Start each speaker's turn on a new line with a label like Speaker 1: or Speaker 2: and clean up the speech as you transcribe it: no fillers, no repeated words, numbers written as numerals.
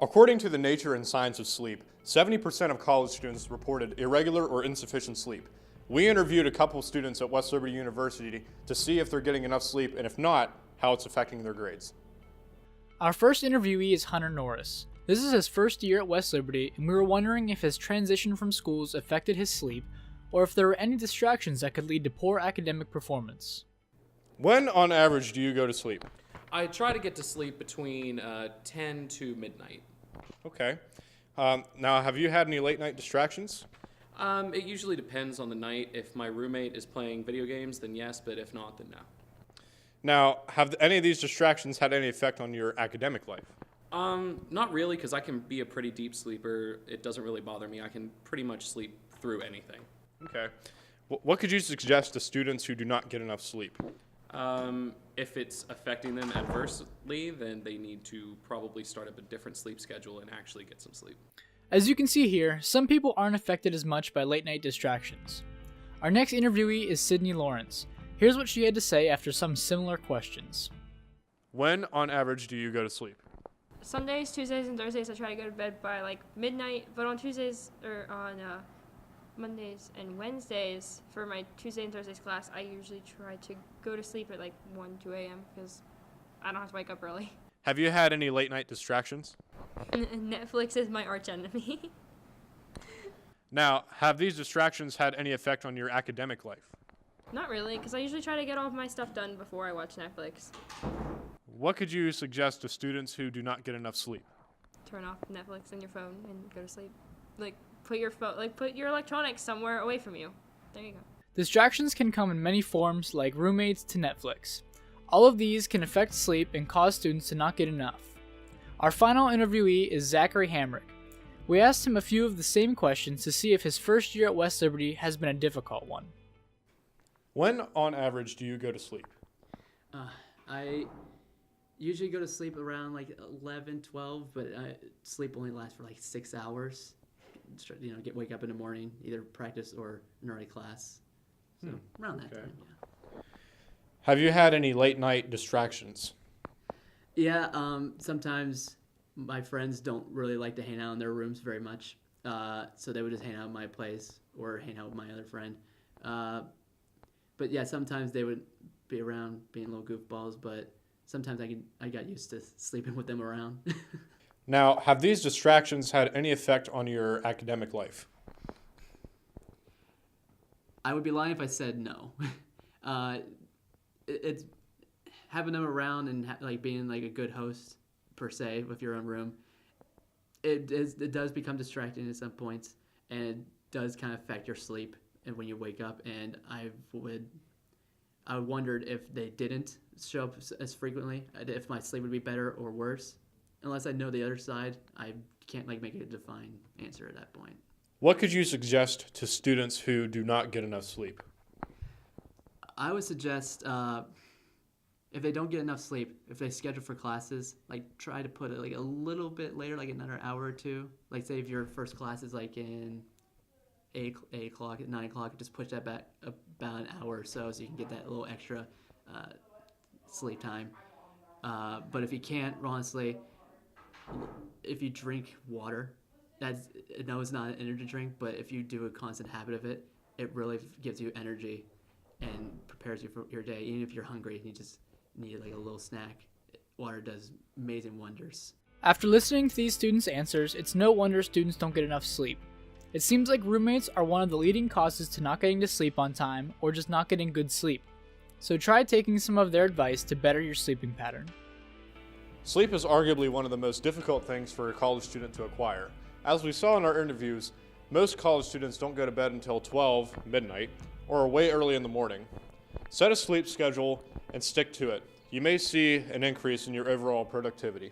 Speaker 1: According to the Nature and Science of Sleep, 70% of college students reported irregular or insufficient sleep. We interviewed a couple students at West Liberty University to see if they're getting enough sleep, and if not, how it's affecting their grades.
Speaker 2: Our first interviewee is Hunter Norris. This is his first year at West Liberty, and we were wondering if his transition from schools affected his sleep, or if there were any distractions that could lead to poor academic performance.
Speaker 1: When, on average, do you go to sleep?
Speaker 3: I try to get to sleep between 10 to midnight.
Speaker 1: Okay. Now, have you had any late night distractions?
Speaker 3: It usually depends on the night. If my roommate is playing video games, then yes, but if not, then no.
Speaker 1: Now, have any of these distractions had any effect on your academic life?
Speaker 3: Not really, because I can be a pretty deep sleeper. It doesn't really bother me. I can pretty much sleep through anything.
Speaker 1: Okay. What could you suggest to students who do not get enough sleep?
Speaker 3: If it's affecting them adversely, then they need to probably start up a different sleep schedule and actually get some sleep.
Speaker 2: As you can see here, some people aren't affected as much by late night distractions. Our next interviewee is Sydney Lawrence. Here's what she had to say after some similar questions.
Speaker 1: When, on average, do you go to sleep?
Speaker 4: Sundays, Tuesdays, and Thursdays I try to go to bed by like midnight, but on Tuesdays or on Mondays and Wednesdays for my Tuesday and Thursdays class, I usually try to go to sleep at like 1, 2 a.m. because I don't have to wake up early.
Speaker 1: Have you had any late night distractions?
Speaker 4: Netflix is my arch enemy.
Speaker 1: Now, have these distractions had any effect on your academic life?
Speaker 4: Not really, because I usually try to get all of my stuff done before I watch Netflix.
Speaker 1: What could you suggest to students who do not get enough sleep?
Speaker 4: Turn off Netflix on your phone and go to sleep. Put your electronics somewhere away from you. There you go.
Speaker 2: Distractions can come in many forms, like roommates to Netflix. All of these can affect sleep and cause students to not get enough. Our final interviewee is Zachary Hamrick. We asked him a few of the same questions to see if his first year at West Liberty has been a difficult one.
Speaker 1: When, on average, do you go to sleep?
Speaker 5: I usually go to sleep around like 11, 12, but sleep only lasts for like 6 hours. Wake up in the morning, either practice or an early class. So around that time, yeah.
Speaker 1: Have you had any late night distractions?
Speaker 5: Yeah, sometimes my friends don't really like to hang out in their rooms very much, so they would just hang out at my place or hang out with my other friend. But yeah, sometimes they would be around being little goofballs, but sometimes I got used to sleeping with them around.
Speaker 1: Now, have these distractions had any effect on your academic life?
Speaker 5: I would be lying if I said no. It's having them around and being like a good host per se with your own room. It does become distracting at some points, and it does kind of affect your sleep and when you wake up. And I wondered if they didn't show up as frequently, if my sleep would be better or worse. Unless I know the other side, I can't make a defined answer at that point.
Speaker 1: What could you suggest to students who do not get enough sleep?
Speaker 5: I would suggest if they don't get enough sleep, if they schedule for classes, try to put it a little bit later, like another hour or two. Like say if your first class is in 8 o'clock, at 9 o'clock, just push that back about an hour or so you can get that little extra sleep time. But if you can't, honestly, if you drink water, I know it's not an energy drink, but if you do a constant habit of it, it really gives you energy and prepares you for your day. Even if you're hungry and you just need a little snack, water does amazing wonders.
Speaker 2: After listening to these students' answers, it's no wonder students don't get enough sleep. It seems like roommates are one of the leading causes to not getting to sleep on time or just not getting good sleep. So try taking some of their advice to better your sleeping pattern.
Speaker 1: Sleep is arguably one of the most difficult things for a college student to acquire. As we saw in our interviews, most college students don't go to bed until 12 midnight or way early in the morning. Set a sleep schedule and stick to it. You may see an increase in your overall productivity.